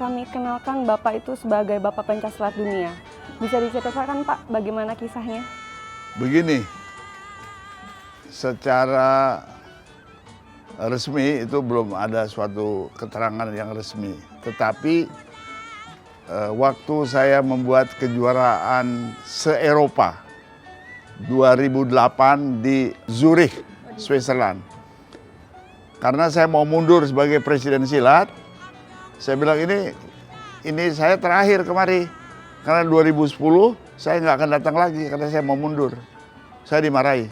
kami kenalkan Bapak itu sebagai Bapak Pencaksilat Dunia. Bisa diceritakan Pak bagaimana kisahnya? Begini, secara resmi itu belum ada suatu keterangan yang resmi. Tetapi waktu saya membuat kejuaraan se-Eropa 2008 di Zurich, Switzerland. Karena saya mau mundur sebagai presiden silat, saya bilang ini saya terakhir kemari. Karena 2010 saya nggak akan datang lagi karena saya mau mundur. Saya dimarahi.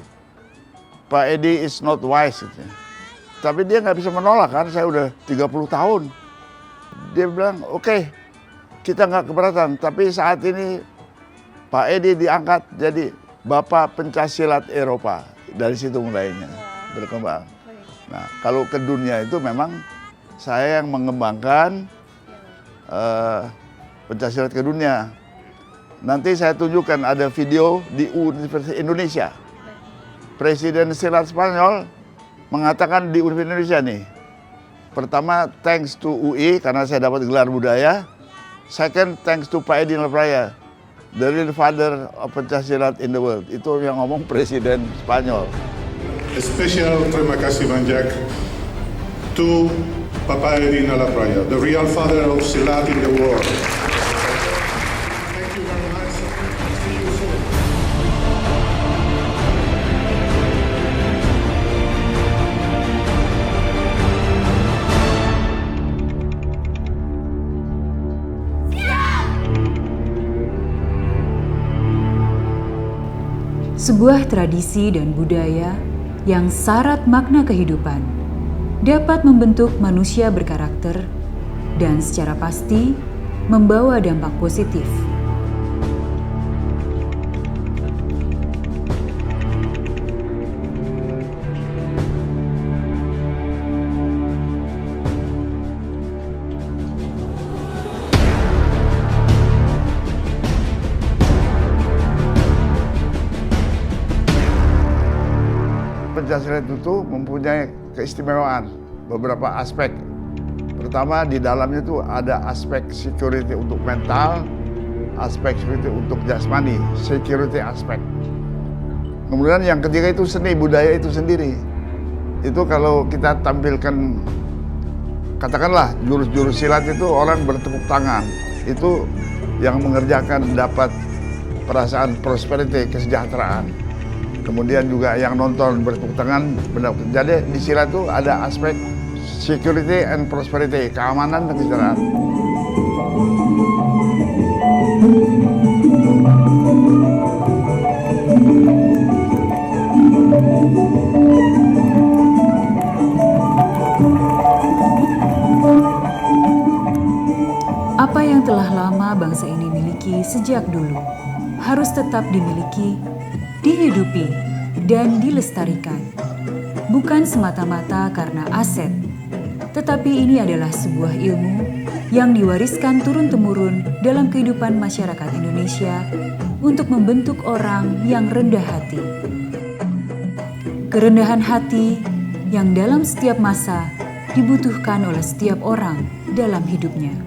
Pak Edi is not wise. Tapi dia nggak bisa menolak kan, saya udah 30 tahun. Dia bilang, oke, kita nggak keberatan. Tapi saat ini Pak Edi diangkat jadi Bapak Pencaksilat Eropa. Dari situ mulainya berkembang. Nah, kalau ke dunia itu memang saya yang mengembangkan pencaksilat ke dunia. Nanti saya tunjukkan ada video di Universitas Indonesia. Presiden silat Spanyol mengatakan di Universitas Indonesia nih, pertama thanks to UI karena saya dapat gelar budaya. Second thanks to Pak Edi Nalapraya, the real father of pencaksilat in the world. Itu yang ngomong Presiden Spanyol. A special terima kasih banyak to Bapak Edi Nalapraya, the real father of silat in the world. Thank you very much. See you soon. Sebuah tradisi dan budaya yang syarat makna kehidupan dapat membentuk manusia berkarakter dan secara pasti membawa dampak positif. Pencaksilat itu mempunyai keistimewaan beberapa aspek. Pertama, di dalamnya itu ada aspek security untuk mental, aspek security untuk jasmani, security aspek. Kemudian yang ketiga itu seni budaya itu sendiri. Itu kalau kita tampilkan, katakanlah jurus-jurus silat itu orang bertepuk tangan. Itu yang mengerjakan dapat perasaan prosperity, kesejahteraan. Kemudian juga yang nonton bertepuk tangan. Jadi di silat itu ada aspek security and prosperity, keamanan dan kesejahteraan. Apa yang telah lama bangsa ini miliki sejak dulu harus tetap dimiliki, dihidupi, dan dilestarikan. Bukan semata-mata karena aset, tetapi ini adalah sebuah ilmu yang diwariskan turun-temurun dalam kehidupan masyarakat Indonesia untuk membentuk orang yang rendah hati. Kerendahan hati yang dalam setiap masa dibutuhkan oleh setiap orang dalam hidupnya.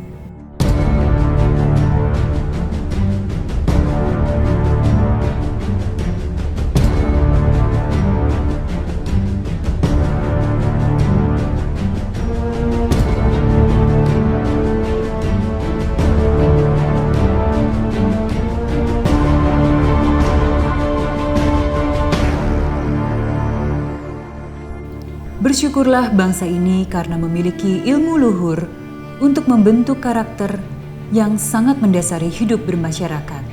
Bersyukurlah bangsa ini karena memiliki ilmu luhur untuk membentuk karakter yang sangat mendasari hidup bermasyarakat.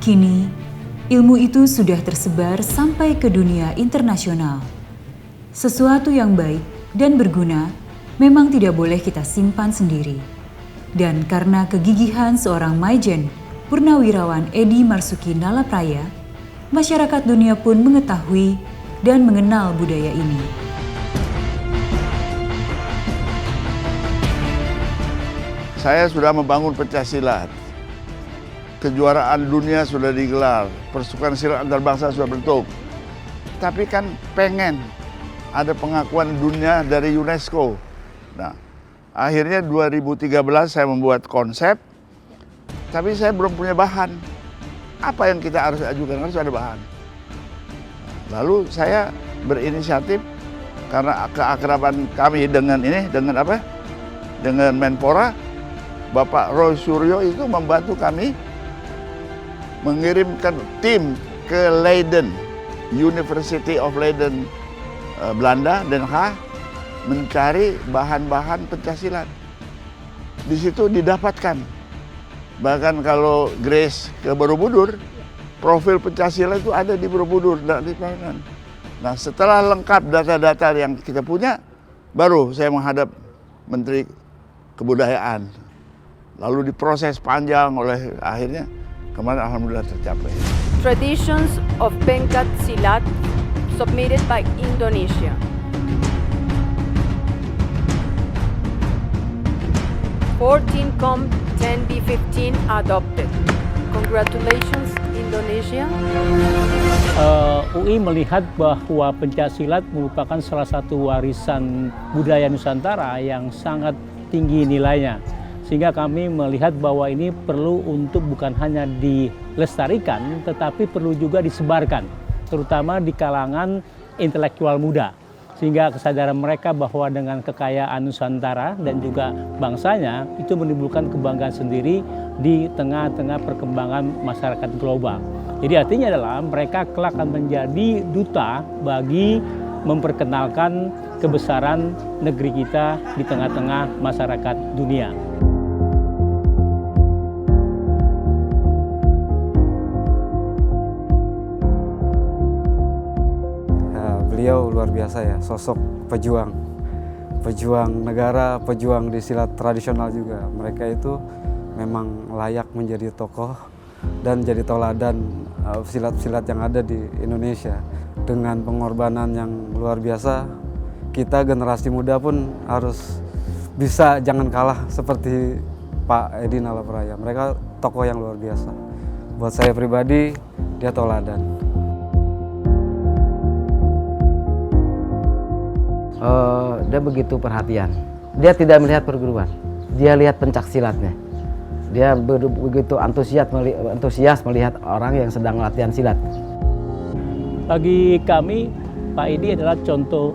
Kini, ilmu itu sudah tersebar sampai ke dunia internasional. Sesuatu yang baik dan berguna memang tidak boleh kita simpan sendiri. Dan karena kegigihan seorang Maijen Purnawirawan Edi Marsuki Nalapraya, masyarakat dunia pun mengetahui dan mengenal budaya ini. Saya sudah membangun pencaksilat. Kejuaraan dunia sudah digelar, persukan silat antar bangsa sudah bentuk. Tapi kan pengen ada pengakuan dunia dari UNESCO. Nah, Akhirnya 2013 saya membuat konsep, tapi saya belum punya bahan. Apa yang kita harus ajukan? Harus ada bahan. Lalu saya berinisiatif karena keakraban kami dengan dengan Menpora, Bapak Roy Suryo itu membantu kami mengirimkan tim ke Leiden, University of Leiden, Belanda, Den Haag, mencari bahan-bahan pencaksilat. Di situ didapatkan. Bahkan kalau Grace ke Borobudur, profil pencaksilat itu ada di Borobudur. Nah, setelah lengkap data-data yang kita punya, baru saya menghadap Menteri Kebudayaan. Lalu diproses panjang oleh akhirnya kemarin alhamdulillah tercapai. Traditions of Pencak Silat submitted by Indonesia. Com 10B15 adopted. Congratulations Indonesia. UI melihat bahwa pencaksilat merupakan salah satu warisan budaya Nusantara yang sangat tinggi nilainya. Sehingga kami melihat bahwa ini perlu untuk bukan hanya dilestarikan, tetapi perlu juga disebarkan, terutama di kalangan intelektual muda. Sehingga kesadaran mereka bahwa dengan kekayaan Nusantara dan juga bangsanya itu menimbulkan kebanggaan sendiri di tengah-tengah perkembangan masyarakat global. Jadi artinya adalah mereka kelak akan menjadi duta bagi memperkenalkan kebesaran negeri kita di tengah-tengah masyarakat dunia. Beliau luar biasa ya, sosok pejuang negara, pejuang di silat tradisional juga. Mereka itu memang layak menjadi tokoh dan jadi toladan silat-silat yang ada di Indonesia. Dengan pengorbanan yang luar biasa, kita generasi muda pun harus bisa jangan kalah seperti Pak Edi Nalapraya. Mereka tokoh yang luar biasa. Buat saya pribadi, dia toladan. Dia begitu perhatian. Dia tidak melihat perguruan, dia lihat pencaksilatnya. Dia begitu antusias melihat orang yang sedang latihan silat. Bagi kami, Pak Edi adalah contoh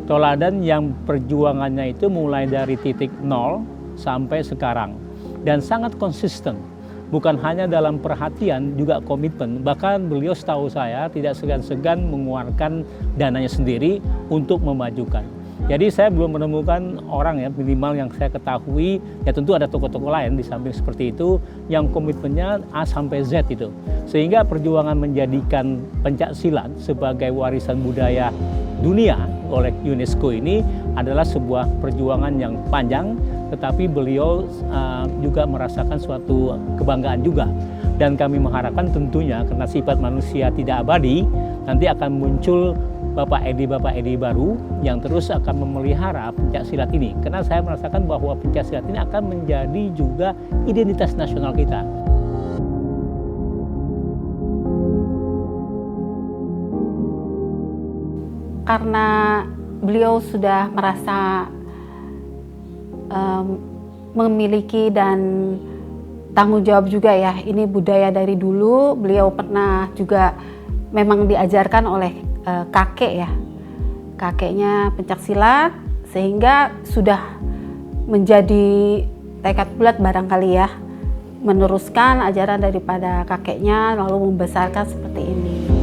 toladan yang perjuangannya itu mulai dari titik nol sampai sekarang dan sangat konsisten. Bukan hanya dalam perhatian, juga komitmen. Bahkan beliau setahu saya tidak segan-segan mengeluarkan dananya sendiri untuk memajukan. Jadi saya belum menemukan orang ya minimal yang saya ketahui, ya tentu ada tokoh-tokoh lain di samping seperti itu, yang komitmennya A sampai Z itu. Sehingga perjuangan menjadikan pencaksilat sebagai warisan budaya dunia oleh UNESCO ini adalah sebuah perjuangan yang panjang, tetapi beliau juga merasakan suatu kebanggaan juga. Dan kami mengharapkan tentunya karena sifat manusia tidak abadi, nanti akan muncul Bapak Edi baru yang terus akan memelihara pencaksilat ini. Karena saya merasakan bahwa pencaksilat ini akan menjadi juga identitas nasional kita. Karena beliau sudah merasa memiliki dan tanggung jawab juga ya, ini budaya dari dulu. Beliau pernah juga memang diajarkan oleh kakeknya pencaksilat, sehingga sudah menjadi tekad bulat barangkali ya, meneruskan ajaran daripada kakeknya lalu membesarkan seperti ini.